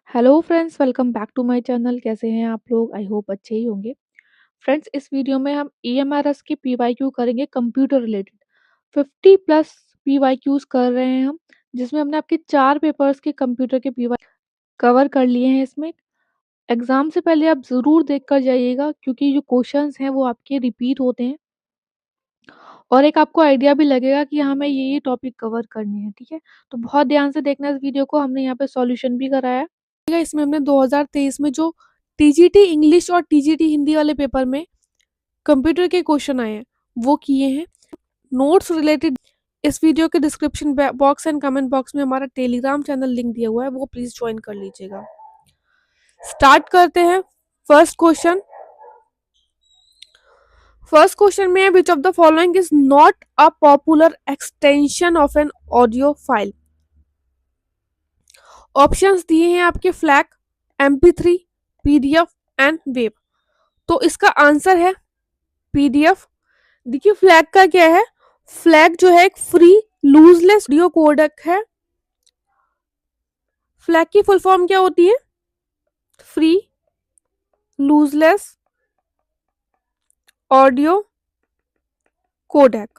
Hello friends, welcome back to my channel. कैसे हैं आप लोग? आई होप अच्छे ही होंगे। फ्रेंड्स, इस वीडियो में हम ईएमआरएस की पीवाईक्यू करेंगे कंप्यूटर रिलेटेड। 50 प्लस पीवाईक्यूज कर रहे हैं हम, जिसमें हमने आपके 4 पेपर्स के कंप्यूटर के पीवाई कवर कर लिए हैं। इसमें एग्जाम से पहले आप ज़रूर देख कर जाइएगा, क्योंकि जो क्वेश्चंस हैं वो आपके रिपीट होते हैं और एक आपको आइडिया भी लगेगा कि हमें ये टॉपिक कवर करने हैं। ठीक है, तो बहुत ध्यान से देखना इस वीडियो को। हमने यहाँ पे सॉल्यूशन भी कराया है। ठीक है, इसमें हमने 2023 में जो टीजीटी इंग्लिश और टीजीटी हिंदी वाले पेपर में कंप्यूटर के क्वेश्चन आए हैं वो किए हैं। नोट्स रिलेटेड इस वीडियो के description box and comment box में हमारा टेलीग्राम चैनल लिंक दिया हुआ है, वो प्लीज ज्वाइन कर लीजिएगा। स्टार्ट करते हैं। फर्स्ट क्वेश्चन फर्स्ट क्वेश्चन में है, which of the following is not a popular extension of an audio file. Options दिए हैं आपके flag, MP3, PDF and web. तो इसका आंसर है PDF। देखिए फ्लैग का क्या है, फ्लैग जो है एक फ्री लूजलेस ऑडियो कोडेक है। फ्लैग की फुल फॉर्म क्या होती है? Free lossless audio codec.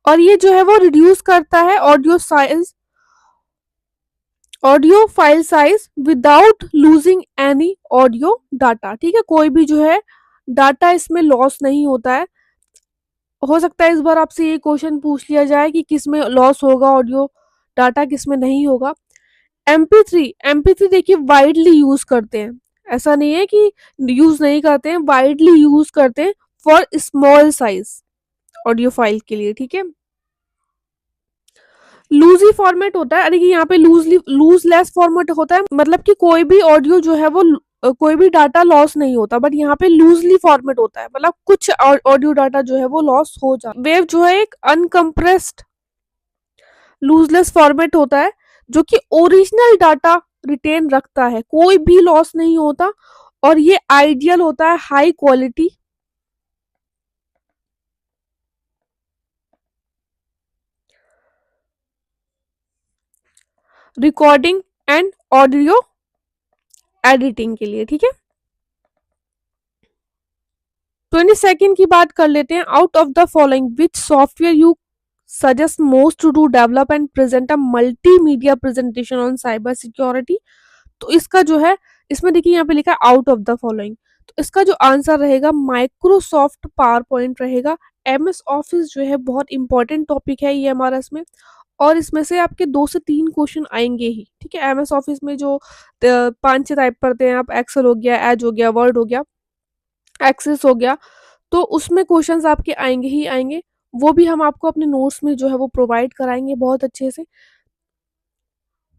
और ये जो है वो रिड्यूस करता है audio file size without losing any audio data. ठीक है, कोई भी जो है डाटा इसमें लॉस नहीं होता है। हो सकता है इस बार आपसे ये क्वेश्चन पूछ लिया जाए कि किस में लॉस होगा ऑडियो डाटा, किस में नहीं होगा। MP3 देखिए वाइडली यूज करते हैं, ऐसा नहीं है कि यूज नहीं करते हैं, वाइडली यूज करते हैं for small size audio file के लिए। ठीक है, लूजी फॉर्मेट होता है। देखिए यहाँ पे लूज लेस फॉर्मेट होता है, मतलब कि कोई भी ऑडियो जो है वो कोई भी डाटा लॉस नहीं होता, बट यहाँ पे लूजली फॉर्मेट होता है, मतलब कुछ ऑडियो डाटा जो है वो लॉस हो जाता है। वेव जो है एक अनकम्प्रेस्ड लूजलेस फॉर्मेट होता है, जो कि ओरिजिनल डाटा रिटेन रखता है, कोई भी लॉस नहीं होता। और ये आइडियल होता है high quality recording and audio editing के लिए। ठीक है, 22nd की बात कर लेते हैं। Out of the following which software you suggest most to develop and present a multimedia presentation on cyber security. तो इसका जो है, इसमें देखिए यहाँ पे लिखा है आउट ऑफ द फॉलोइंग, तो इसका जो आंसर रहेगा माइक्रोसॉफ्ट पावर पॉइंट रहेगा। MS ऑफिस जो है बहुत इंपॉर्टेंट टॉपिक है ये हमारा इसमें, और इसमें से आपके 2 से 3 क्वेश्चन आएंगे ही। ठीक है, MS ऑफिस में जो 5-6 टाइप पढ़ते हैं आप, एक्सेल हो गया, एज हो गया, वर्ड हो गया, एक्सेस हो गया, तो उसमें क्वेश्चंस आपके आएंगे ही आएंगे। वो भी हम आपको अपने नोट्स में जो है वो प्रोवाइड कराएंगे बहुत अच्छे से।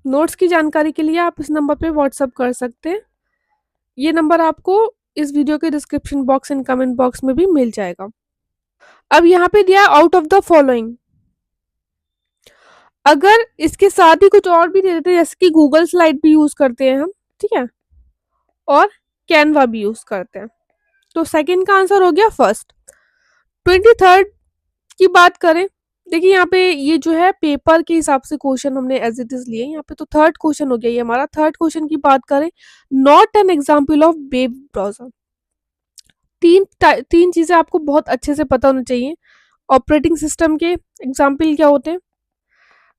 नोट्स की जानकारी के लिए आप इस नंबर पे व्हाट्सअप कर सकते हैं। ये नंबर आपको इस वीडियो के description box and comment box में भी मिल जाएगा। अब यहाँ पे दिया है आउट ऑफ द फॉलोइंग, अगर इसके साथ ही कुछ और भी दे देते हैं, जैसे कि गूगल स्लाइड भी यूज करते हैं हम, ठीक है, और कैनवा भी यूज करते हैं, तो सेकंड का आंसर हो गया फर्स्ट। 23rd की बात करें, देखिए यहाँ पे ये जो है पेपर के हिसाब से क्वेश्चन हमने एज इट इज लिए यहाँ पे, तो थर्ड क्वेश्चन हो गया ये हमारा। थर्ड क्वेश्चन की बात करें, not an example of web browser. तीन चीजें आपको बहुत अच्छे से पता होना चाहिए। ऑपरेटिंग सिस्टम के एग्जाम्पल क्या होते हैं,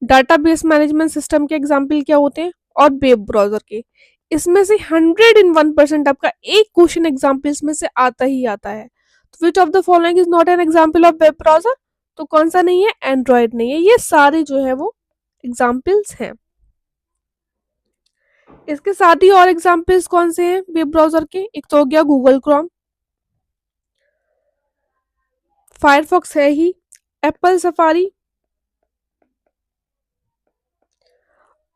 डाटाबेस मैनेजमेंट सिस्टम के एग्जाम्पल क्या होते हैं, और वेब ब्राउजर के। इसमें से 101% आपका एक क्वेश्चन एग्जाम्पल्स में से आता ही आता है। तो विच of the following is not an example of web browser? तो कौन सा नहीं है? एंड्रॉयड नहीं है। ये सारे जो है वो एग्जाम्पल्स हैं। इसके साथ ही और एग्जाम्पल्स कौन से हैं वेब ब्राउजर के? एक तो हो गया गूगल क्रोम, फायरफॉक्स है ही, एप्पल सफारी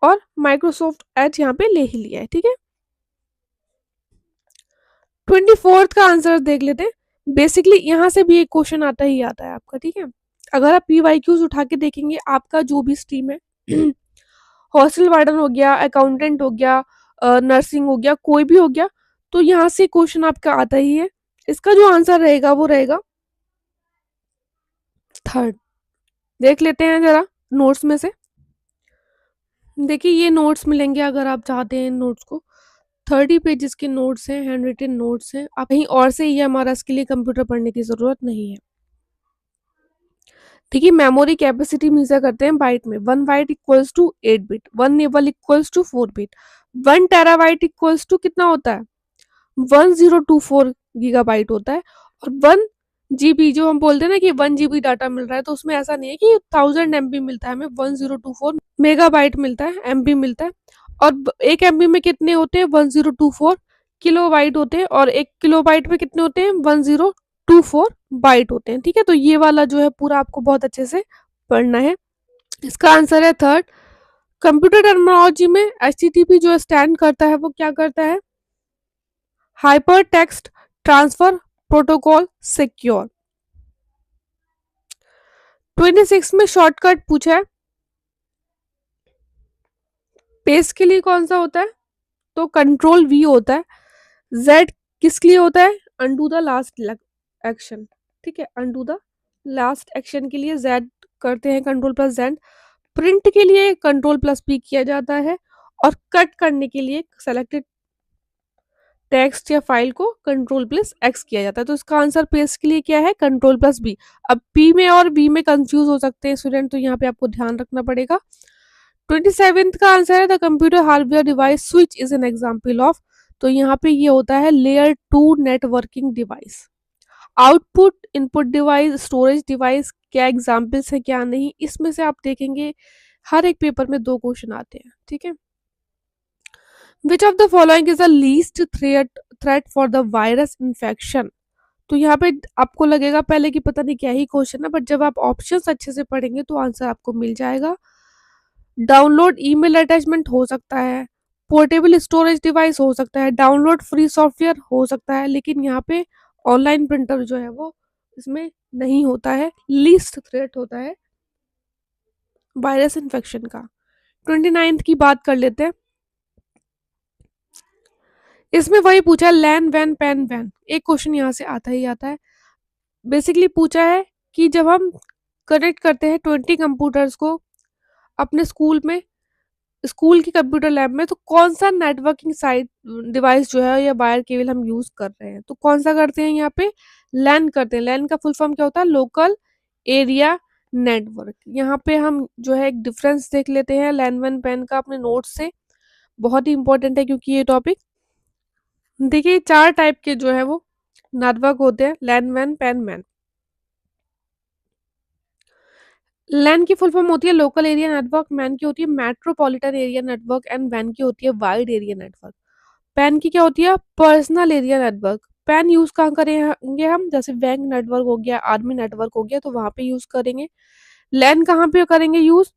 और माइक्रोसॉफ्ट एज यहाँ पे ले ही लिया है। ठीक है, 24th का आंसर देख लेते हैं। बेसिकली यहाँ से भी एक क्वेश्चन आता ही आता है आपका। ठीक है, अगर आप PYQs उठा के देखेंगे, आपका जो भी स्ट्रीम है हॉस्टल वार्डन हो गया, अकाउंटेंट हो गया, नर्सिंग हो गया, कोई भी हो गया, तो यहाँ से क्वेश्चन आपका आता ही है। इसका जो आंसर रहेगा वो रहेगा थर्ड। देख लेते हैं जरा नोट्स में से। देखिए ये नोट्स मिलेंगे अगर आप चाहते हैं इन नोट्स को। 30 पेजेस के नोट्स हैं, हैंड रिटन नोट्स हैं। आप कहीं और से ये हमारा इसके लिए कंप्यूटर पढ़ने की ज़रूरत नहीं है। देखिए मेमोरी कैपेसिटी मेजर करते हैं बाइट में। 1 byte equals to 8 bit, 1 nibble equals to 4 bit, 1 terabyte equals to कितना होता है 1024 गीगाबाइट होता है। और 1 जीबी जो हम बोलते हैं ना कि 1 जीबी डाटा मिल रहा है, तो उसमें ऐसा नहीं है कि 1000 एमबी मिलता है, हमें 1024 मेगाबाइट मिलता है, एमबी मिलता है। और 1 एमबी में कितने होते हैं 1024 किलोबाइट होते हैं, और 1 किलोबाइट में कितने होते हैं 1024 बाइट होते हैं। ठीक है, तो ये वाला जो है पूरा आपको बहुत अच्छे से पढ़ना है। इसका आंसर है थर्ड। कंप्यूटर टर्मिनोलॉजी में एचटीटीपी जो स्टैंड करता है वो क्या करता है, hyper text transfer protocol secure. 26 में शॉर्टकट पूछा है, पेस्ट के लिए कौन सा होता है, तो कंट्रोल वी होता है। जेड किसके लिए होता है, अनडू द लास्ट एक्शन। ठीक है, अनडू द लास्ट एक्शन के लिए जेड करते हैं, कंट्रोल प्लस जेड। प्रिंट के लिए कंट्रोल प्लस पी किया जाता है, और कट करने के लिए सेलेक्टेड टेक्स्ट या फाइल को कंट्रोल प्लस एक्स किया जाता है। तो इसका आंसर पेस्ट के लिए क्या है, कंट्रोल प्लस बी। अब पी में और बी में कंफ्यूज हो सकते हैं स्टूडेंट, तो यहाँ पे आपको ध्यान रखना पड़ेगा। 27th का आंसर है the computer hardware device switch is an example of. तो यहाँ पे ये होता है layer 2 networking device. Output input device, storage device, क्या एग्जाम्पल्स है क्या नहीं, इसमें से आप देखेंगे हर एक पेपर में 2 क्वेश्चन आते हैं। ठीक है, which of the following is the least threat for the virus infection. तो यहाँ पे आपको लगेगा पहले कि पता नहीं क्या ही क्वेश्चन है, बट जब आप ऑप्शंस अच्छे से पढ़ेंगे तो आंसर आपको मिल जाएगा। डाउनलोड ईमेल अटैचमेंट हो सकता है, पोर्टेबल स्टोरेज डिवाइस हो सकता है, डाउनलोड फ्री सॉफ्टवेयर हो सकता है, लेकिन यहाँ पे ऑनलाइन प्रिंटर जो है वो इसमें नहीं होता है। लीस्ट थ्रेट होता है वायरस इन्फेक्शन का। 29th की बात कर लेते हैं। इसमें वही पूछा है लैन वैन पैन वैन, एक क्वेश्चन यहाँ से आता ही आता है। बेसिकली पूछा है कि जब हम कनेक्ट करते हैं 20 कंप्यूटर्स को अपने स्कूल में, स्कूल की कंप्यूटर लैब में, तो कौन सा नेटवर्किंग साइट डिवाइस जो है या वायर केबल हम यूज कर रहे हैं, तो कौन सा करते हैं यहाँ पे, लैन करते हैं। लैन का फुल फॉर्म क्या होता है, लोकल एरिया नेटवर्क। यहाँ पे हम जो है एक डिफरेंस देख लेते हैं लैन वैन पैन का अपने नोट से, बहुत ही इंपॉर्टेंट है क्योंकि ये टॉपिक। देखिए 4 टाइप के जो है वो नेटवर्क होते हैं, लैन वैन पैन मैन। लैन की फुल फॉर्म होती है लोकल एरिया नेटवर्क, मैन की होती है मेट्रोपॉलिटन एरिया नेटवर्क, एंड वैन की होती है वाइड एरिया नेटवर्क। पैन की क्या होती है, personal area network. Pan use कहाँ करेंगे हम, जैसे बैंक नेटवर्क हो गया, आर्मी नेटवर्क हो गया, तो वहां पे यूज करेंगे। लैन कहाँ पे करेंगे यूज,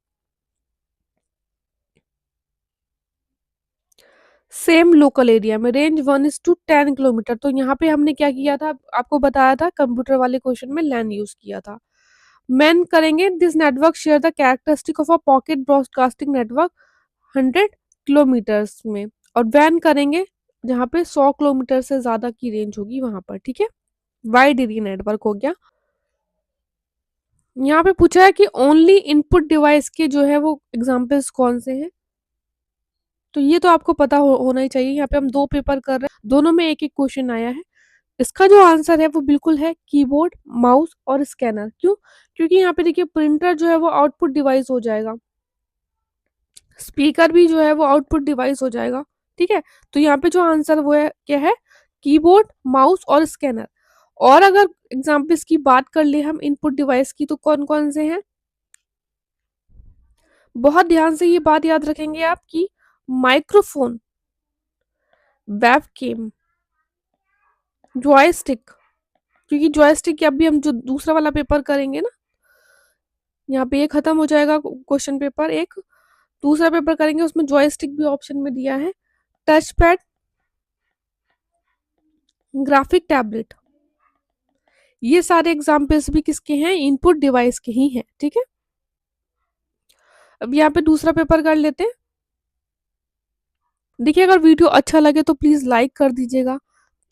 सेम लोकल एरिया में, रेंज 1:10 किलोमीटर। तो यहाँ पे हमने क्या किया था, आपको बताया था कंप्यूटर वाले क्वेश्चन में लैन यूज किया था। मैन करेंगे this network share the characteristic of a pocket broadcasting network 100 kilometres में। और वैन करेंगे जहाँ पे 100 किलोमीटर से ज्यादा की रेंज होगी वहां पर। ठीक है, वाइड एरिया नेटवर्क हो गया। यहाँ पे पूछा है कि ओनली इनपुट डिवाइस के जो है वो एग्जांपल्स कौन से हैं, तो ये तो आपको पता होना ही चाहिए। यहाँ पे हम 2 पेपर कर रहे हैं, दोनों में एक एक क्वेश्चन आया है। इसका जो आंसर है वो बिल्कुल है कीबोर्ड, माउस और स्कैनर। क्यों, क्योंकि यहाँ पे देखिए प्रिंटर जो है वो आउटपुट डिवाइस हो जाएगा, स्पीकर भी जो है वो आउटपुट डिवाइस हो जाएगा। ठीक है, तो यहाँ पे जो आंसर वो है क्या है, कीबोर्ड, माउस और स्कैनर। और अगर एग्जाम्पल्स की बात कर ले हम इनपुट डिवाइस की, तो कौन कौन से हैं, बहुत ध्यान से ये बात याद रखेंगे आप कि माइक्रोफोन, वेबकैम, जॉयस्टिक, क्योंकि जॉयस्टिक की अभी हम जो दूसरा वाला पेपर करेंगे ना, यहाँ पे ये खत्म हो जाएगा क्वेश्चन पेपर, एक दूसरा पेपर करेंगे उसमें जॉयस्टिक भी ऑप्शन में दिया है, टच पैड, ग्राफिक टैबलेट। ये सारे एग्जाम्पल्स भी किसके हैं, इनपुट डिवाइस के ही हैं। ठीक है, अब यहाँ पे दूसरा पेपर कर लेते हैं। देखिए अगर वीडियो अच्छा लगे तो प्लीज लाइक कर दीजिएगा,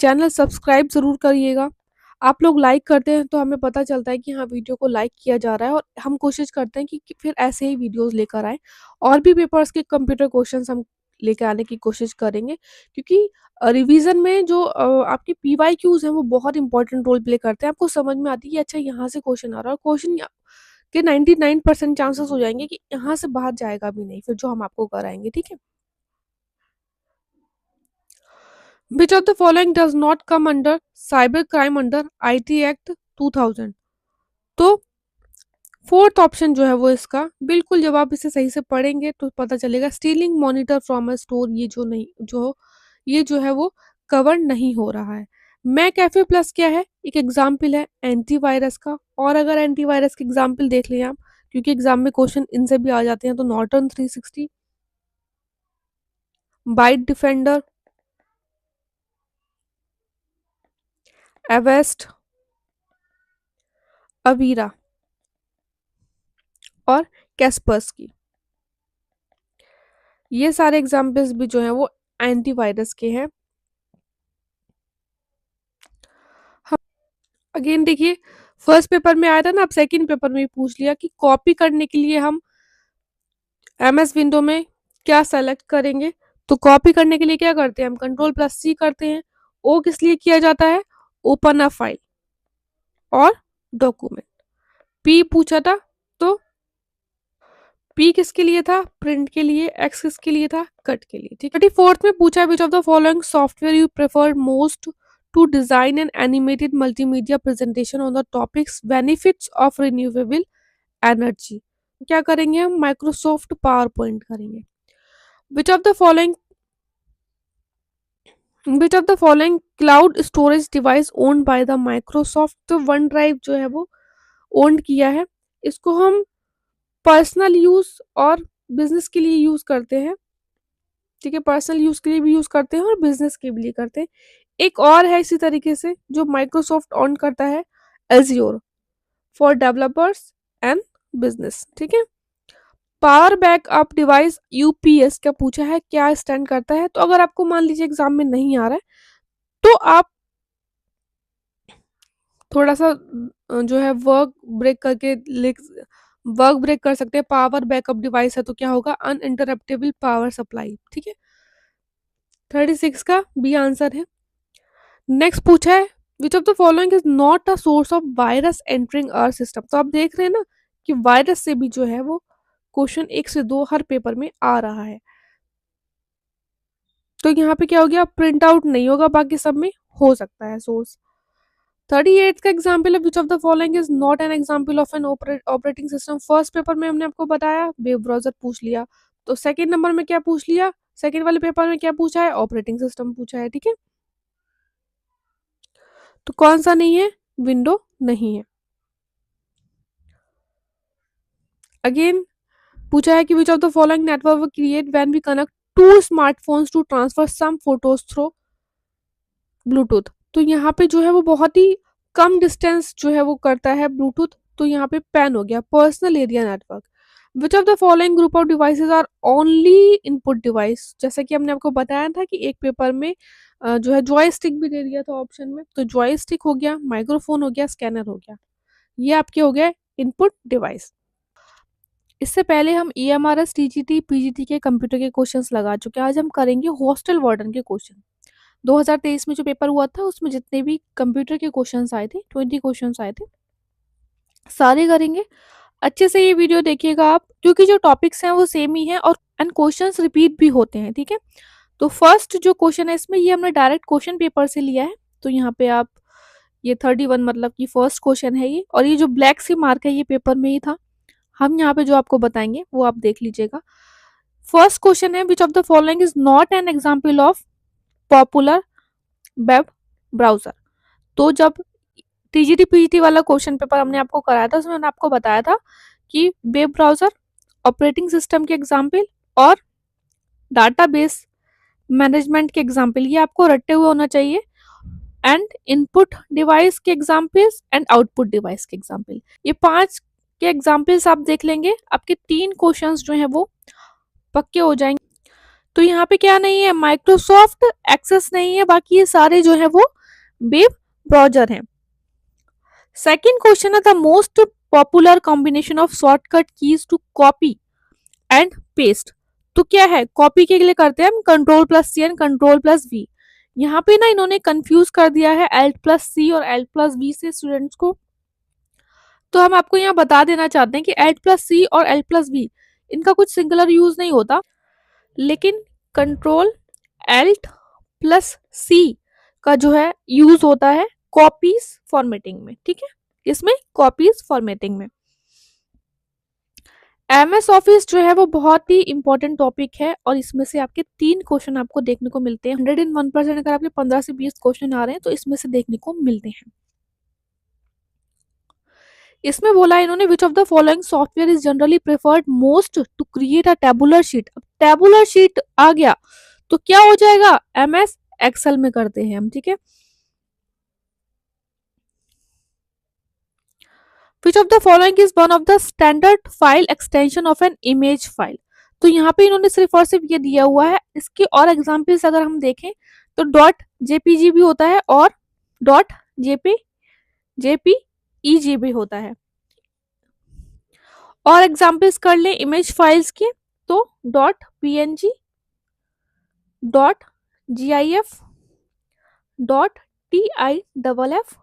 चैनल सब्सक्राइब जरूर करिएगा। आप लोग लाइक करते हैं तो हमें पता चलता है कि हाँ, वीडियो को लाइक किया जा रहा है, और हम कोशिश करते हैं कि फिर ऐसे ही वीडियोस लेकर आएँ, और भी पेपर्स के कंप्यूटर क्वेश्चंस हम लेके आने की कोशिश करेंगे, क्योंकि रिवीजन में जो आपके पीवाईक्यूज हैं वो बहुत इंपॉर्टेंट रोल प्ले करते हैं। आपको समझ में आती है कि अच्छा यहाँ से क्वेश्चन आ रहा है, और क्वेश्चन के 99% चांसेस हो जाएंगे कि यहाँ से बाहर जाएगा भी नहीं, फिर जो हम आपको कराएंगे, ठीक है। Which of the following does not come under cyber crime under IT Act 2000? तो फोर्थ ऑप्शन जो है वो इसका बिल्कुल, जब आप इसे सही से पढ़ेंगे तो पता चलेगा, stealing monitor from a store, ये जो है वो कवर नहीं हो रहा है। मैं कैफे प्लस क्या है, एक एग्जाम्पल है एंटीवायरस का, और अगर एंटीवायरस के एग्जाम्पल देख लें आप, क्योंकि एग्जाम में क्वेश्चन इनसे भी आ जाते हैं, तो Norton 360, Bitdefender, Avast, Avira और कैस्पर्सकी, ये सारे एग्जाम्पल्स भी जो हैं वो एंटीवायरस के हैं। अगेन देखिए, फर्स्ट पेपर में आया था ना, अब सेकंड पेपर में भी पूछ लिया कि कॉपी करने के लिए हम एमएस विंडो में क्या सेलेक्ट करेंगे। तो कॉपी करने के लिए क्या करते हैं, हम कंट्रोल+C करते हैं। ओ किस लिए किया जाता है, ओपन अ फाइल और डॉक्यूमेंट। पी पूछा था, तो पी किसके लिए था, प्रिंट के लिए। एक्स किसके लिए था, कट के लिए, ठीक है। 34th में पूछा, which of the following software you prefer most to design an animated multimedia presentation on the topics benefits of renewable energy. क्या करेंगे हम, माइक्रोसॉफ्ट पावर पॉइंट करेंगे। Which of the following which of the following cloud storage device owned by the Microsoft. तो OneDrive जो है वो owned किया है, इसको हम पर्सनल यूज और बिजनेस के लिए यूज करते हैं, ठीक है। पर्सनल यूज के लिए भी यूज करते हैं और बिजनेस के लिए करते हैं। एक और है इसी तरीके से जो माइक्रोसॉफ्ट ऑन करता है, azure for developers and business, ठीक है। पावर बैकअप डिवाइस यूपीएस का पूछा है, क्या स्टैंड करता है। तो अगर आपको मान लीजिए एग्जाम में नहीं आ रहा है, तो आप थोड़ा सा जो है वर्क ब्रेक कर सकते हैं। पावर बैकअप डिवाइस है तो क्या होगा, अनइंटरप्टेबल पावर सप्लाई, ठीक है। 36 का बी आंसर है। नेक्स्ट पूछा है, which of the following is not a source of virus entering our system. तो आप देख रहे हैं ना कि वायरस से भी जो है वो क्वेश्चन 1 से 2 हर पेपर में आ रहा है। तो यहाँ पे क्या हो गया, प्रिंट आउट नहीं होगा, बाकी सब में हो सकता है सोर्स। 38 का एग्जाम्पल है, which of the following is not an example of an operating system. First paper में हमने आपको बताया वेब ब्राउजर पूछ लिया, तो सेकंड नंबर में क्या पूछ लिया, सेकंड वाले पेपर में क्या पूछा है, ऑपरेटिंग सिस्टम पूछा है, ठीक है। तो कौन सा नहीं है, विंडो नहीं है। अगेन पूछा है कि which of the following network create when we connect two smartphones to transfer some photos through Bluetooth. तो यहाँ पे जो है वो बहुत ही कम डिस्टेंस जो है वो करता है ब्लूटूथ, तो यहाँ पे पैन हो गया, personal area network. Which of the following group of devices are only input device. जैसा कि हमने आपको बताया था कि एक पेपर में जो है जॉयस्टिक भी दे दिया था ऑप्शन में, तो जॉयस्टिक हो गया, माइक्रोफोन हो गया, स्कैनर हो गया, ये आपके हो गए इनपुट डिवाइस। इससे पहले हम EMRS TGT PGT के कंप्यूटर के क्वेश्चंस लगा चुके हैं। आज हम करेंगे हॉस्टल वार्डन के क्वेश्चन। 2023 में जो पेपर हुआ था उसमें जितने भी कंप्यूटर के क्वेश्चंस आए थे, 20 क्वेश्चंस आए थे, सारे करेंगे। अच्छे से ये वीडियो देखिएगा आप, क्योंकि जो टॉपिक्स हैं वो सेम ही हैं और एंड क्वेश्चंस रिपीट भी होते हैं, ठीक है। तो फर्स्ट जो क्वेश्चन है इसमें, ये हमने डायरेक्ट क्वेश्चन पेपर से लिया है, तो यहाँ पे आप ये 31 मतलब कि फर्स्ट क्वेश्चन है ये, और ये जो ब्लैक सी मार्क है ये पेपर में ही था। हम यहाँ पे जो आपको बताएंगे वो आप देख लीजिएगा। फर्स्ट क्वेश्चन है, which of the following is not an example of popular web browser. तो जब TGT PGT वाला क्वेश्चन पेपर हमने आपको कराया था, उसमें मैंने आपको बताया था कि वेब ब्राउजर, ऑपरेटिंग सिस्टम के एग्जाम्पल और डाटाबेस मैनेजमेंट के एग्जाम्पल, ये आपको रट्टे हुए होना चाहिए, एंड इनपुट डिवाइस के एग्जाम्पल्स एंड आउटपुट डिवाइस के एग्जाम्पल। ये 5 के एग्जाम्पल्स आप देख लेंगे, आपके 3 क्वेश्चंस जो हैं वो पक्के हो जाएंगे। तो यहाँ पे क्या नहीं है, माइक्रोसॉफ्ट एक्सेस नहीं है, बाकी ये सारे जो है वो वेब ब्राउजर हैं। सेकेंड क्वेश्चन है the most popular combination of shortcut keys to copy and paste. तो क्या है, कॉपी के लिए करते हैं हम control plus C and control plus V. यहाँ पे ना इन्होंने कंफ्यूज कर दिया है एल्ट प्लस सी और एल्ट प्लस वी से स्टूडेंट्स को। तो हम आपको यहाँ बता देना चाहते हैं कि एल्ट प्लस सी और एल्ट प्लस वी इनका कुछ सिंगुलर यूज नहीं होता, लेकिन कंट्रोल एल्ट प्लस सी का जो है यूज होता है कॉपीज फॉर्मेटिंग में। ठीक है, इसमें कॉपीज फॉर्मेटिंग में एमएस ऑफिस जो है वो बहुत ही इंपॉर्टेंट टॉपिक है और इसमें से आपके 3 क्वेश्चन आपको देखने को मिलते हैं। 101% अगर आपके 15 से 20 क्वेश्चन आ रहे हैं तो इसमें से देखने को मिलते हैं। इसमें बोला है इन्होंने which of the following software is generally preferred most to create a tabular sheet. अब टेबुलर शीट आ गया तो क्या हो जाएगा, एमएस एक्सेल में करते हैं हम। ठीक है, which of the following is one of the standard file extension of an image file. तो यहाँ पे इन्होंने सिर्फ और सिर्फ ये दिया हुआ है, इसके और एग्जाम्पल्स अगर हम देखें तो डॉट जेपीजी भी होता है और डॉट जेपीईजी भी होता है। और एग्जाम्पल्स कर लें इमेज फाइल्स के तो dot PNG, dot GIF, dot TIF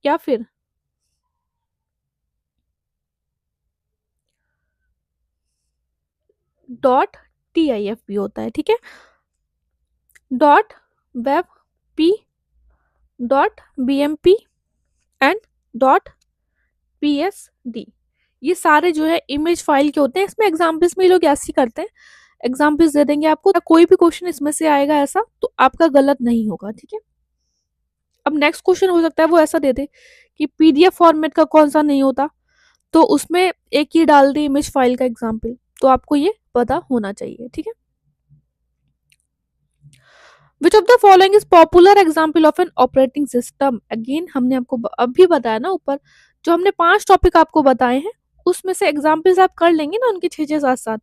या फिर डॉट टीआईएफ भी होता है। ठीक है, dot web P, dot BMP and dot PSD, ये सारे जो है इमेज फाइल के होते हैं। इसमें एग्जाम्पल्स में ये लोग ऐसे ही करते हैं, एग्जाम्पल्स दे देंगे आपको, कोई भी क्वेश्चन इसमें से आएगा ऐसा तो आपका गलत नहीं होगा। ठीक है, अब नेक्स्ट क्वेश्चन हो सकता है वो ऐसा दे दे कि पीडीएफ फॉर्मेट का कौन सा नहीं होता, तो उसमें एक ही डाल दे इमेज फाइल का एग्जाम्पल, तो आपको ये पता होना चाहिए। ठीक है, which of the following is popular example of an operating system. Again हमने आपको अभी बताया ना ऊपर, जो हमने 5 टॉपिक आपको बताए हैं उसमें से एग्जाम्पल्स आप कर लेंगे ना उनके 6 साथ साथ,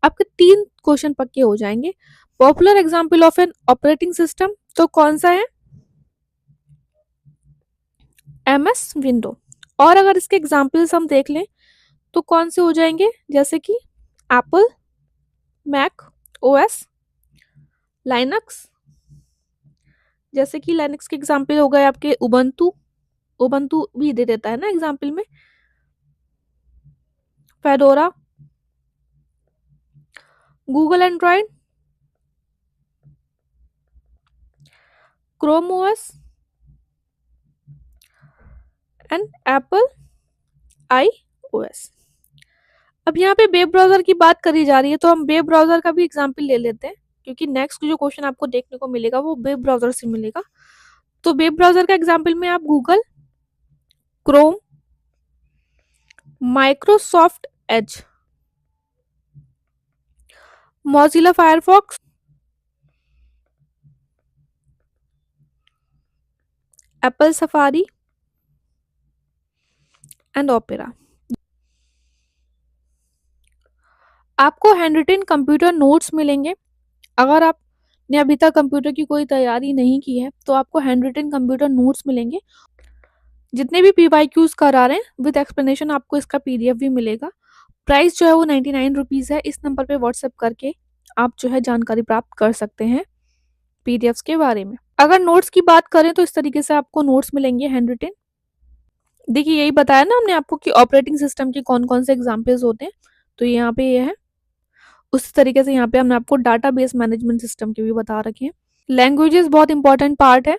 आपके 3 क्वेश्चन पक्के हो जाएंगे। Popular example of an operating system तो कौन सा है, एमएस विंडो। और अगर इसके एग्जाम्पल्स हम देख लें तो कौन से हो जाएंगे, जैसे कि एप्पल, मैक ओएस, लाइनक्स, जैसे कि लाइनक्स के एग्जाम्पल हो गए आपके उबंटू, उबंटू भी दे देता है ना एग्जाम्पल में, fedora, Google Android, Chrome OS and Apple iOS. अब यहाँ पे वेब ब्राउजर की बात करी जा रही है तो हम वेब ब्राउजर का भी एग्जाम्पल ले लेते हैं, क्योंकि नेक्स्ट जो क्वेश्चन आपको देखने को मिलेगा वो वेब ब्राउजर से मिलेगा। तो वेब ब्राउजर का एग्जाम्पल में आप Google, Chrome, Microsoft Edge, Mozilla Firefox, Apple safari and opera. आपको हैंड रिटन कंप्यूटर नोट्स मिलेंगे। अगर आपने अभी तक कंप्यूटर की कोई तैयारी नहीं की है तो आपको हैंड रिटन कंप्यूटर नोट्स मिलेंगे। जितने भी पीवाईक्यूज करा रहे हैं विद एक्सप्लेनेशन आपको इसका पीडीएफ भी मिलेगा। प्राइस जो है वो 99 रुपीज़ है। इस नंबर पे व्हाट्सएप करके आप जो है जानकारी प्राप्त कर सकते हैं पीडीएफ्स के बारे में। अगर नोट्स की बात करें तो इस तरीके से आपको नोट्स मिलेंगे हैंड रिटन। देखिए यही बताया ना हमने आपको कि ऑपरेटिंग सिस्टम के कौन कौन से एग्जाम्पल्स होते हैं, तो यहाँ पे ये है। उस तरीके से यहाँ पे हमने आपको डाटाबेस मैनेजमेंट सिस्टम के भी बता रखे हैं। लैंग्वेजेस बहुत इंपॉर्टेंट पार्ट है।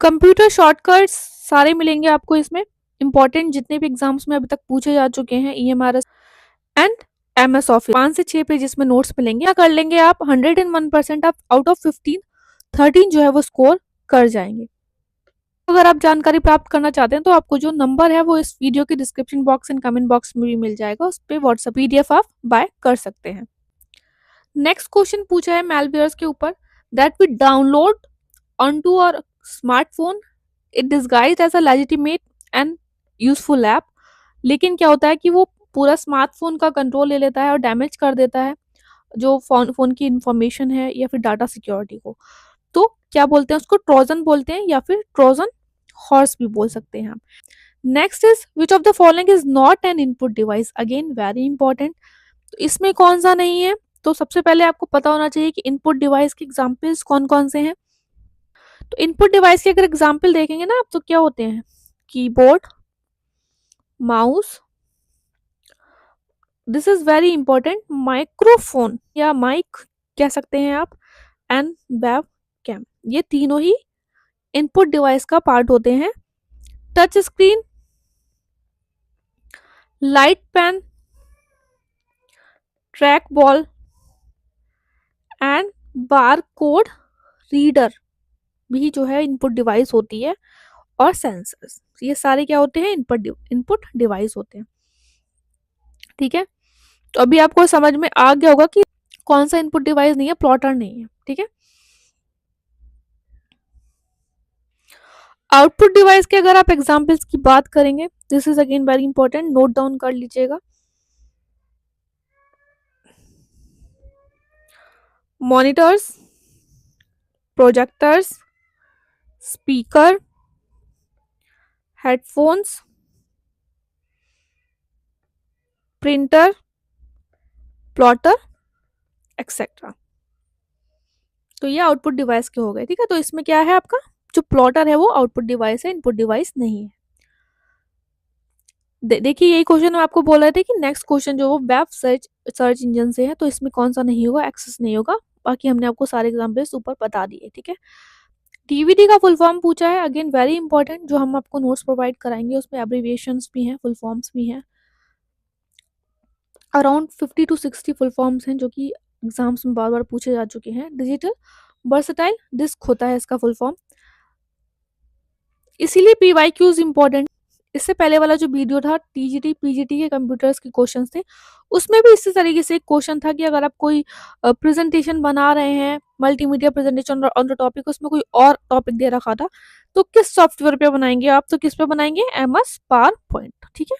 कंप्यूटर शॉर्टकट्स सारे मिलेंगे आपको इसमें, इंपॉर्टेंट जितने भी एग्जाम्स में अभी तक पूछे जा चुके हैं, ईएमआरएस एंड एमएस ऑफिस। 5 से 6 पेजेस में नोट्स मिलेंगे। क्या कर लेंगे आप 101% आप आउट ऑफ 15 13 जो है वो स्कोर कर जाएंगे। अगर आप जानकारी प्राप्त करना चाहते हैं तो आपको जो नंबर है वो इस वीडियो के description box and comment box में भी मिल जाएगा, उस पर व्हाट्सएप पीडीएफ आप बाय कर सकते हैं। नेक्स्ट क्वेश्चन पूछा है मैलवेयर्स के ऊपर, that we download onto our smartphone it disguised as a legitimate and useful app. लेकिन क्या होता है कि वो पूरा स्मार्टफोन का कंट्रोल ले लेता है और डैमेज कर देता है जो फोन की इंफॉर्मेशन है या फिर डाटा सिक्योरिटी को। तो क्या बोलते हैं उसको, ट्रोजन बोलते हैं या फिर ट्रोजन हॉर्स भी बोल सकते हैं हम। Next is which of the following is not an input device, again very important. तो इसमें कौन सा नहीं है? तो सबसे पहले आपको पता होना चाहिए कि इनपुट डिवाइस के एग्जाम्पल्स कौन कौन से हैं। तो इनपुट डिवाइस के अगर एग्जाम्पल देखेंगे ना आप, तो क्या होते हैं? Keyboard, mouse, this is very important, microphone या माइक कह सकते हैं आप, एंड वेब कैम, ये तीनों ही इनपुट डिवाइस का पार्ट होते हैं। Touch screen, light pen, trackball and barcode reader भी जो है इनपुट डिवाइस होती है, और सेंसर्स, ये सारे क्या होते हैं? इनपुट डिवाइस होते हैं। ठीक है, तो अभी आपको समझ में आ गया होगा कि कौन सा इनपुट डिवाइस नहीं है, प्लॉटर नहीं है। ठीक है, आउटपुट डिवाइस के अगर आप एग्जांपल्स की बात करेंगे, this is again very important, note down कर लीजिएगा। Monitors, projectors, speaker, headphones, printer, plotter etcetera. तो ये आउटपुट डिवाइस के हो गए। ठीक है, तो इसमें क्या है, आपका जो प्लॉटर है वो आउटपुट डिवाइस है, इनपुट डिवाइस नहीं है। देखिए यही क्वेश्चन आपको बोल रहे थे कि नेक्स्ट क्वेश्चन जो वो वेब सर्च इंजन से है, तो इसमें कौन सा नहीं होगा? एक्सेस नहीं होगा। बाकी हमने आपको सारे एग्जाम्पल्स ऊपर बता दिए। ठीक है, डीवीडी का फुल फॉर्म पूछा है, अगेन वेरी इंपॉर्टेंट, जो हम आपको नोट्स प्रोवाइड कराएंगे उसमें एब्रिविएशंस भी हैं, फुल फॉर्म्स भी हैं, अराउंड 50 to 60 फुल फॉर्म्स हैं जो कि एग्जाम्स में बार बार पूछे जा चुके हैं। डिजिटल वर्सटाइल डिस्क होता है इसका फुल फॉर्म, इसीलिए पीवाईक्यूज इंपॉर्टेंट। इससे पहले वाला जो वीडियो था टीजीटी पीजीटी के कंप्यूटर्स के क्वेश्चंस थे, उसमें भी इसी तरीके से एक क्वेश्चन था कि अगर आप कोई प्रेजेंटेशन बना रहे हैं, multimedia presentation on the topic, उसमें कोई और टॉपिक दे रखा था, तो किस सॉफ्टवेयर पे बनाएंगे आप? तो किस पे बनाएंगे? MS power point. ठीक है,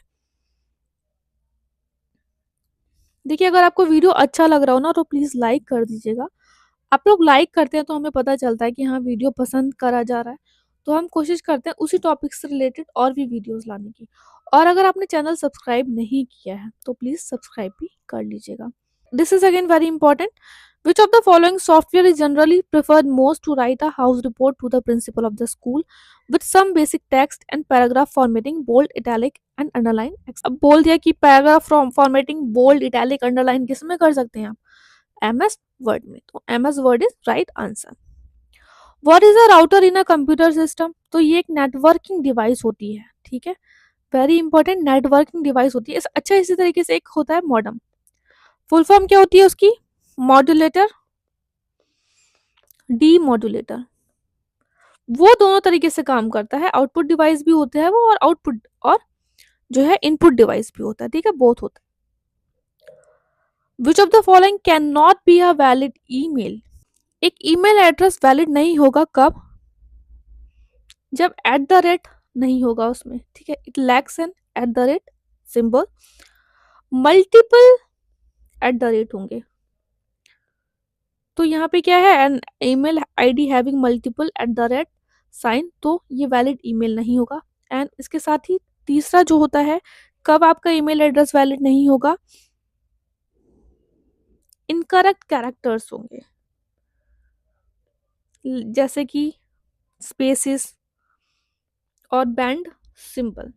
देखिए अगर आपको वीडियो अच्छा लग रहा हो ना, तो प्लीज लाइक कर दीजिएगा। आप लोग लाइक करते हैं तो हमें पता चलता है कि हाँ वीडियो पसंद करा जा रहा है, तो हम कोशिश करते हैं उसी टॉपिक से रिलेटेड और भी वीडियोस लाने की। और अगर आपने चैनल सब्सक्राइब नहीं किया है तो प्लीज सब्सक्राइब भी कर लीजिएगा। This is again very important, which of the following software is generally preferred most to write a house report to the principal of the school with some basic text and paragraph formatting, bold, italic and underline। अब बोल दिया कि paragraph formatting bold italic underline किस में कर सकते हैं आप? एमएस वर्ड में। तो MS word is right answer. What is a router in a computer system? तो ये एक नेटवर्किंग डिवाइस होती है। ठीक है, वेरी इंपॉर्टेंट, नेटवर्किंग डिवाइस होती है। अच्छा, इसी तरीके से एक होता है मॉडेम, फुल फॉर्म क्या होती है उसकी? Modulator, D modulator. वो दोनों तरीके से काम करता है, आउटपुट डिवाइस भी होता है वो, और आउटपुट और जो है इनपुट डिवाइस भी होता है। ठीक है, बोथ होता है। Which of the following can not be a valid email? एक ईमेल एड्रेस वैलिड नहीं होगा कब? जब एट द रेट नहीं होगा उसमें। ठीक है, it lacks an at the rate symbol, multiple at the rate होंगे, तो यहाँ पे क्या है? An email ID having multiple at the rate sign, तो ये वैलिड ईमेल नहीं होगा। एंड इसके साथ ही तीसरा जो होता है, कब आपका ईमेल एड्रेस वैलिड नहीं होगा? इनकरेक्ट कैरेक्टर्स होंगे, जैसे कि स्पेसिस और बैंड सिंबल।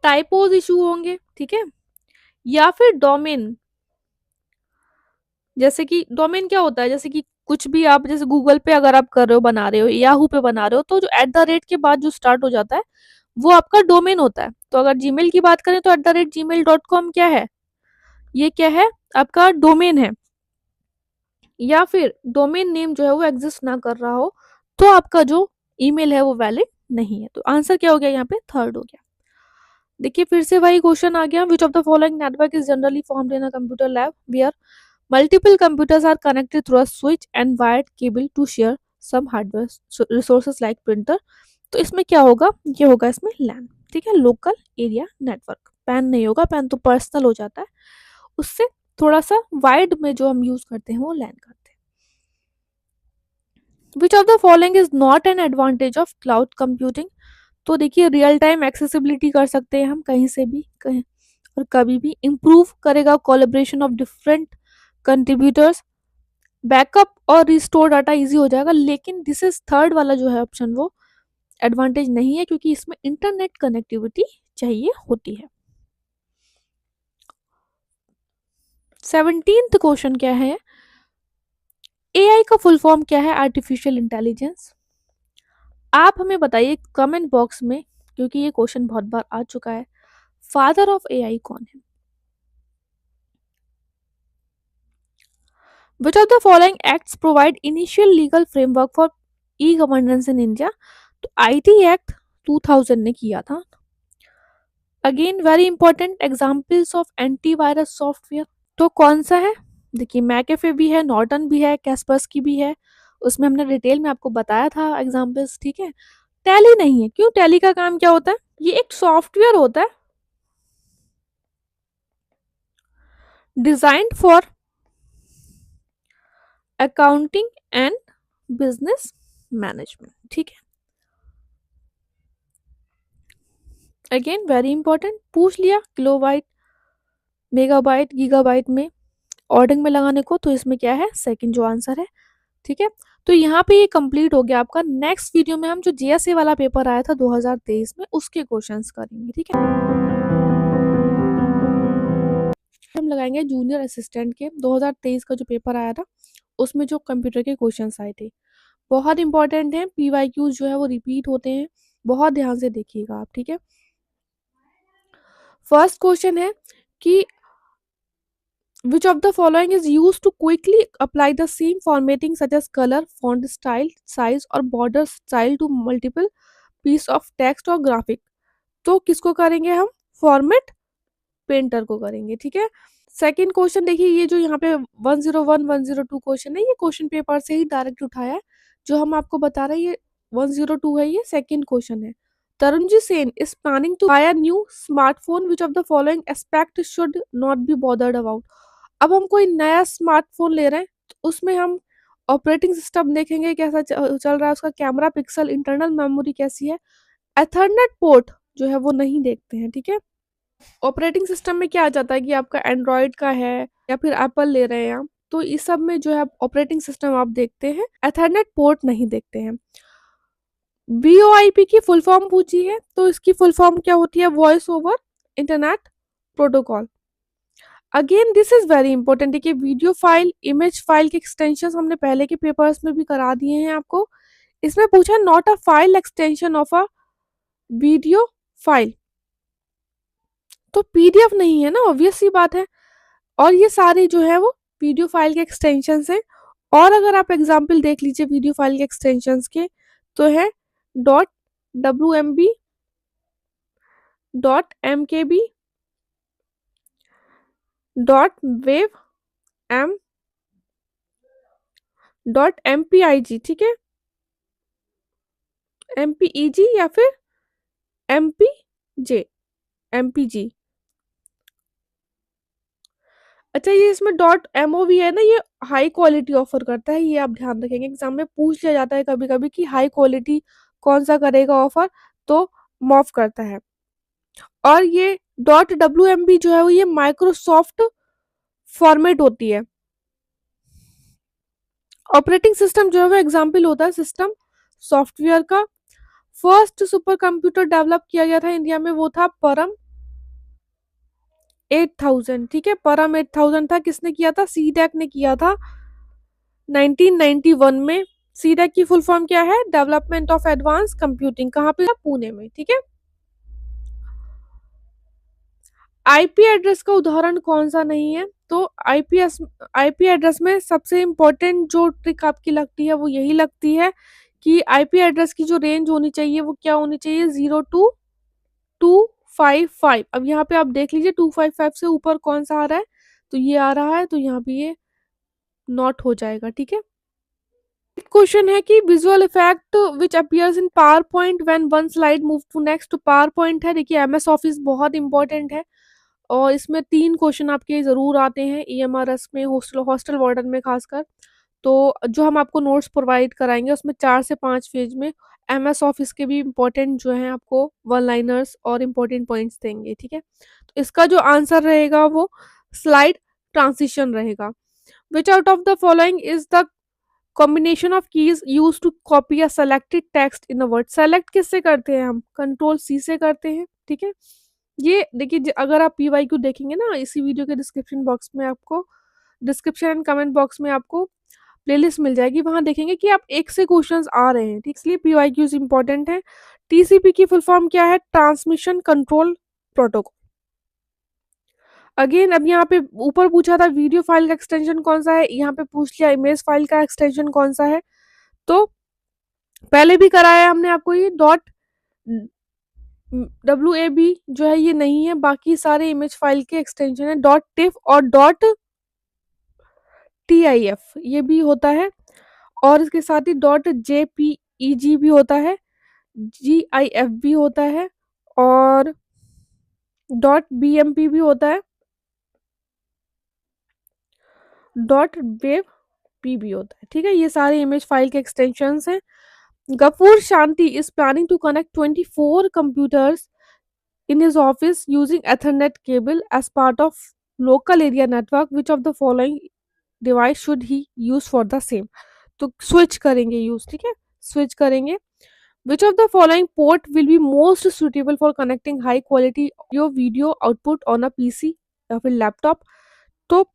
टाइपोज इशू होंगे। ठीक है, या फिर डोमेन, जैसे कि डोमेन क्या होता है? जैसे कि कुछ भी आप जैसे गूगल पे अगर आप कर रहे हो, बना रहे हो, याहू पे बना रहे हो, तो जो एट द रेट के बाद जो स्टार्ट हो जाता है वो आपका डोमेन होता है। तो अगर जीमेल की बात करें तो @gmail.com क्या है? ये क्या है? आपका डोमेन है। या फिर डोमेन नेम जो है वो एग्जिस्ट ना कर रहा हो, तो आपका जो ईमेल है वो वैलिड नहीं है। तो आंसर क्या हो गया यहाँ पे? थर्ड हो गया। देखिए फिर से वही क्वेश्चन आ गया, which of the following network is generally formed in a computer lab where multiple computers are connected through a switch and wired cable to share some hardware resources like printer। तो इसमें क्या होगा? ये होगा इसमें लैन। ठीक है, लोकल एरिया नेटवर्क। पैन नहीं होगा, पैन तो पर्सनल हो जाता है, उससे थोड़ा सा वाइड में जो हम यूज करते हैं वो लैन करते हैं। विच of the following is not an advantage of cloud computing? तो देखिए, रियल टाइम एक्सेसिबिलिटी कर सकते हैं हम कहीं से भी, कहीं और कभी भी। इम्प्रूव करेगा collaboration of different contributors, backup और रिस्टोर डाटा इजी हो जाएगा। लेकिन दिस इज थर्ड वाला जो है ऑप्शन, वो एडवांटेज नहीं है, क्योंकि इसमें इंटरनेट कनेक्टिविटी चाहिए होती है। 17th क्वेश्चन क्या है? एआई का फुल फॉर्म क्या है? Artificial intelligence. आप हमें बताइए कमेंट बॉक्स में, क्योंकि ये क्वेश्चन बहुत बार आ चुका है, फादर ऑफ एआई कौन है? Which of the following acts provide initial legal framework for e governance in India? तो आईटी एक्ट 2000 ने किया था। Again very important, examples of antivirus software, तो कौन सा है? देखिए, मैकेफे भी है, नॉर्टन भी है, कैस्पर्स भी है। उसमें हमने डिटेल में आपको बताया था एग्जांपल्स, ठीक है। टैली नहीं है, क्यों? टैली का काम क्या होता है? ये एक सॉफ्टवेयर होता है designed for accounting and business management, ठीक है। अगेन वेरी इंपॉर्टेंट, पूछ लिया किलोबाइट, मेगाबाइट, गीगाबाइट में ऑर्डिंग में लगाने को, तो इसमें क्या है? सेकंड जो आंसर है, ठीक है। तो यहाँ पे ये कंप्लीट हो गया आपका। नेक्स्ट वीडियो में हम जो जीएसए वाला पेपर आया था 2023 में, उसके क्वेश्चंस करेंगे, ठीक है। हम लगाएंगे जूनियर असिस्टेंट के 2023 का जो पेपर आया था, उसमें जो कंप्यूटर के क्वेश्चंस आए थे, बहुत इंपॉर्टेंट है। पीवाईक्यूज जो है वो रिपीट होते हैं, बहुत ध्यान से देखिएगा आप, ठीक है। फर्स्ट क्वेश्चन है कि which of the following is used to quickly apply the same formatting such as color, font style, size और border style to multiple piece of text और graphic? तो किसको करेंगे हम? फॉर्मेट पेंटर को करेंगे, ठीक है। सेकंड क्वेश्चन देखिए, ये जो यहाँ पे 101 102 क्वेश्चन है, ये क्वेश्चन पेपर से ही डायरेक्ट उठाया है। जो हम आपको बता रहे हैं ये 102 है, ये सेकंड क्वेश्चन है। तरुणजी Sen is planning to buy a new smartphone, which of the following aspect should not be bothered about? अब हम कोई नया स्मार्टफोन ले रहे हैं, तो उसमें हम ऑपरेटिंग सिस्टम देखेंगे कैसा चल रहा है, उसका कैमरा पिक्सल, इंटरनल मेमोरी कैसी है। एथरनेट पोर्ट जो है वो नहीं देखते हैं, ठीक है। ऑपरेटिंग सिस्टम में क्या आ जाता है कि आपका एंड्रॉयड का है या फिर एप्पल ले रहे हैं आप, तो इस सब में जो है ऑपरेटिंग सिस्टम आप देखते हैं, एथरनेट पोर्ट नहीं देखते हैं। वीओआईपी की फुल फॉर्म पूछी है, तो इसकी फुल फॉर्म क्या होती है? Voice over internet protocol. Again this is very important, देखिए वीडियो फाइल, इमेज फाइल के एक्सटेंशन हमने पहले के पेपर्स में भी करा दिए हैं आपको। इसमें पूछा not a file extension of a video file, तो पीडीएफ नहीं है ना, ऑब्वियस सी बात है। और ये सारे जो है वो वीडियो फाइल के एक्सटेंशन हैं। और अगर आप एग्जाम्पल देख लीजिए वीडियो फाइल के एक्सटेंशन के, तो है .wmb, .mkb, .wav, m, .mpig, ठीक है, mpeg या फिर mpj, mpg। अच्छा, ये इसमें .mov है ना, ये हाई क्वालिटी ऑफर करता है, ये आप ध्यान रखेंगे। एग्जाम में पूछ लिया जाता है कभी कभी कि हाई क्वालिटी कौन सा करेगा ऑफर, तो मॉफ करता है। और ये .wmb जो है वो ये माइक्रोसॉफ्ट फॉर्मेट होती है। ऑपरेटिंग सिस्टम जो है वो एग्जाम्पल होता है सिस्टम सॉफ्टवेयर का। फर्स्ट सुपर कंप्यूटर डेवलप किया गया था इंडिया में, वो था परम 8000, ठीक है। परम 8000 था, किसने किया था? सीडैक ने किया था 1991 में। सीडैक की फुल फॉर्म क्या है? Development of advance computing. कहाँ पे? पुणे में, ठीक है। आईपी एड्रेस का उदाहरण कौन सा नहीं है? तो आईपी एड्रेस में सबसे इंपॉर्टेंट जो ट्रिक आपकी लगती है वो यही लगती है कि आईपी एड्रेस की जो रेंज होनी चाहिए वो क्या होनी चाहिए? 0 to 255। अब यहाँ पे आप देख लीजिए 255 से ऊपर कौन सा आ रहा है, तो ये आ रहा है, तो यहाँ पे ये नॉट हो जाएगा, ठीक है। क्वेश्चन है कि visual effect which appears in PowerPoint when one slide move to next. PowerPoint है, देखिए एमएस ऑफिस बहुत इंपॉर्टेंट है, और इसमें 3 क्वेश्चन आपके जरूर आते हैं ईएमआरएस में, हॉस्टल वार्डन में खासकर। तो जो हम आपको नोट्स प्रोवाइड कराएँगे उसमें 4 से 5 पेज में एमएस ऑफिस के भी इम्पोर्टेंट जो हैं आपको वन लाइनर्स और इम्पोर्टेंट पॉइंट्स देंगे, ठीक है? तो इसका जो आंसर रहेगा वो स्लाइड ट्रांज़िशन रहेगा। Which out of the following is the combination of keys used to copy a selected text in a word? Select किससे करते हैं हम? कंट्रोल सी से करते हैं, ठीक है? ये देखिए अगर आप पीवाईक्यू देखेंगे ना इसी वीडियो के डिस्क्रिप्शन एंड कमेंट बॉक्स में आपको प्लेलिस्ट मिल जाएगी, वहाँ देखेंगे कि आप एक से क्वेश्चंस आ रहे हैं, ठीक? इसलिए पीवाईक्यूज इंपॉर्टेंट है। टीसीपी की फुल फॉर्म क्या है? Transmission control protocol. अगेन अब यहाँ पे ऊपर पूछा था वीडियो फाइल का एक्सटेंशन कौन सा है, यहाँ पे पूछ लिया इमेज फाइल का एक्सटेंशन कौन सा है। तो पहले भी कराया हमने आपको, ये डॉट WAB जो है ये नहीं है, बाकी सारे इमेज फाइल के एक्सटेंशन है। डॉट टिफ और डॉट TIF ये भी होता है, और इसके साथ ही डॉट JPEG भी होता है, GIF भी होता है, और डॉट BMP भी होता है, डॉट वेब पी भी होता है, ठीक है? ये सारे इमेज फाइल के एक्सटेंशंस हैं। Gafoor Shanti is planning to connect 24 computers in his office using Ethernet cable as part of local area network. Which of the following device should he use for the same? तो switch करेंगे use, ठीक है? Switch करेंगे। Which of the following port will be most suitable for connecting high quality audio video output on a PC या फिर laptop? तो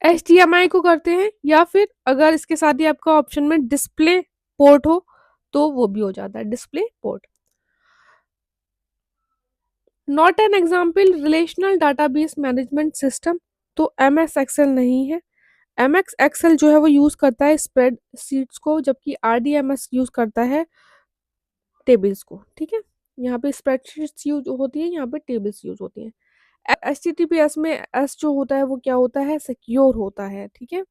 HDMI को करते हैं, या फिर अगर इसके साथ ही आपका ऑप्शन में डिस्प्ले पोर्ट हो तो वो भी हो जाता है, display port. Not an example relational database management system, तो MS एक्सेल नहीं है। MS एक्सेल जो है वो यूज करता है स्प्रेड शीट्स को, जबकि RDMS यूज करता है टेबल्स को, ठीक है? यहाँ पे स्प्रेडशीट्स यूज होती है, यहाँ पे टेबल्स यूज होती हैं। HTTPS में एस जो होता है वो क्या होता है? सिक्योर होता है, ठीक है?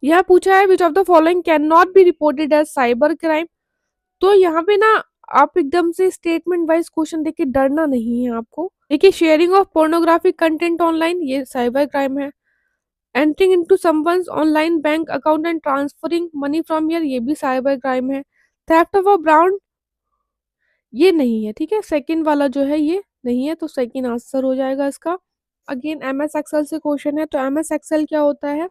यह पूछा है which of the following can not be reported as cyber crime? तो यहाँ पे ना आप एकदम से स्टेटमेंट वाइज क्वेश्चन देख के डरना नहीं है आपको। देखिए sharing of pornographic content online ये साइबर क्राइम है। Entering into someone's online bank account and transferring money from here ये भी साइबर क्राइम है। थेफ्ट ऑफ अ ब्रांड ये नहीं है, ठीक है? सेकंड वाला जो है ये नहीं है, तो सेकंड आंसर हो जाएगा इसका। अगेन MS एक्सेल से क्वेश्चन है, तो MS एक्सेल क्या होता है?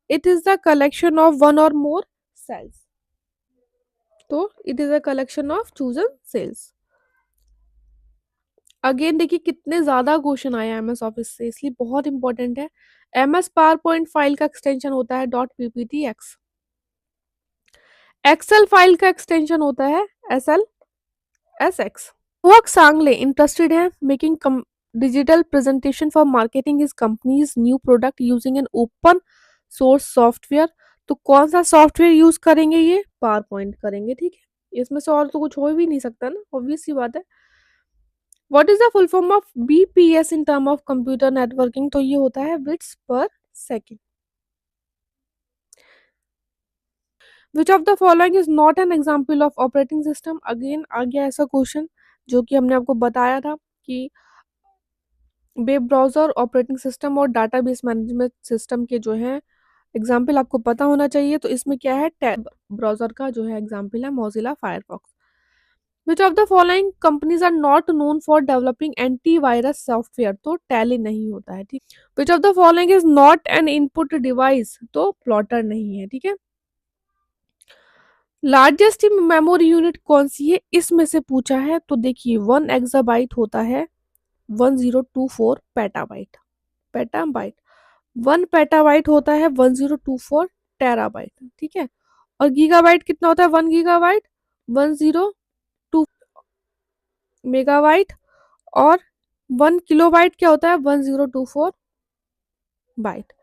It is the collection of one or more cells, तो it is a collection of chosen cells. Again देखिए कितने ज्यादा क्वेश्चन आए MS ऑफिस से, इसलिए बहुत इंपॉर्टेंट है। MS पावर पॉइंट फाइल का एक्सटेंशन होता है .pptx। एक्सेल फाइल का एक्सटेंशन होता है SLSX। वर्क सांगले इंटरेस्टेड है making digital presentation for marketing his companies new product using an open source software. तो कौन सा सॉफ्टवेयर यूज करेंगे? ये पावर पॉइंट करेंगे, ठीक है? इसमें से और तो कुछ हो भी नहीं सकता ना, ऑब्वियस सी बात है। What is the full form of BPS in term of computer networking? तो ये होता है bits per second. Which of the following is not an example of operating system? Again आ गया ऐसा क्वेश्चन जो कि हमने आपको बताया था कि वेब ब्राउजर, ऑपरेटिंग सिस्टम और डाटाबेस मैनेजमेंट सिस्टम के जो है एग्जाम्पल आपको पता होना चाहिए। तो इसमें क्या है? टैब ब्राउजर का जो है एग्जाम्पल है Mozilla Firefox. Which of the following companies are not known for developing antivirus software? तो टैली नहीं होता है, ठीक। Which of the following is not an input device? तो प्लॉटर नहीं है, ठीक है। लार्जेस्ट मेमोरी यूनिट कौन सी है इसमें से पूछा है, तो देखिए 1 एक्साबाइट होता है, 1024 पेटाबाइट, पेटाबाइट 1 पेटाबाइट होता है, 1024 टेराबाइट, ठीक है। और गीगाबाइट कितना होता है? 1 गीगाबाइट 102 मेगाबाइट, और 1 किलोबाइट क्या होता है? 1024 बाइट।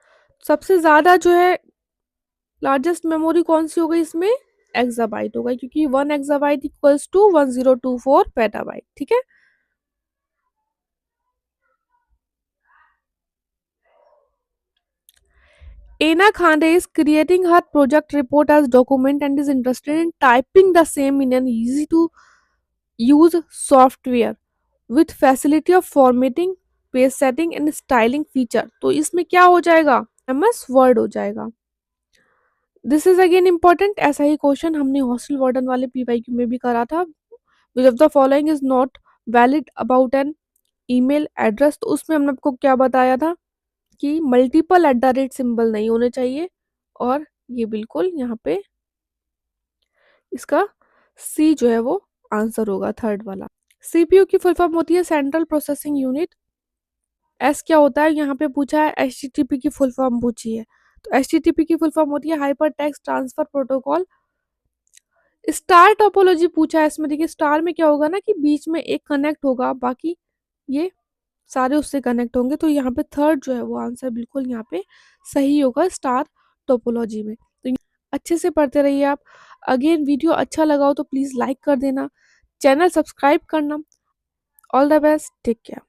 सबसे ज्यादा जो है लार्जेस्ट मेमोरी कौन सी हो गई इसमें? एक्साबाइट होगा, क्योंकि 1 एक्साबाइट इक्वल्स टू 1024 पेटाबाइट, ठीक है। Ena Khande is creating her project report as document and is interested in typing the same in an easy to use software with facility of formatting. Page setting and styling feature, तो इसमें क्या हो जाएगा, MS word हो जाएगा। This is again important, ऐसा ही question हमने hostel warden वाले पीवाईक्यू में भी करा था। विच of the following is not valid about an email address, तो उसमें हमने आपको क्या बताया था कि multiple at the rate symbol नहीं होने चाहिए, और ये बिल्कुल यहाँ पे इसका सी जो है वो आंसर होगा, थर्ड वाला। सीपीयू की फुल फॉर्म होती है सेंट्रल प्रोसेसिंग यूनिट। एस क्या होता है, यहाँ पे पूछा है एचटीटीपी की फुल फॉर्म पूछी है, तो एचटीटीपी की फुल फॉर्म होती है hyper text transfer protocol. Star topology पूछा है, इसमें देखिए स्टार में क्या होगा ना कि बीच में एक कनेक्ट होगा, बाकी ये सारे उससे कनेक्ट होंगे, तो यहाँ पे थर्ड जो है वो आंसर बिल्कुल यहाँ पे सही होगा स्टार टोपोलॉजी में। तो अच्छे से पढ़ते रहिए आप। अगेन वीडियो अच्छा लगा हो तो प्लीज़ लाइक कर देना, चैनल सब्सक्राइब करना। All the best, take care.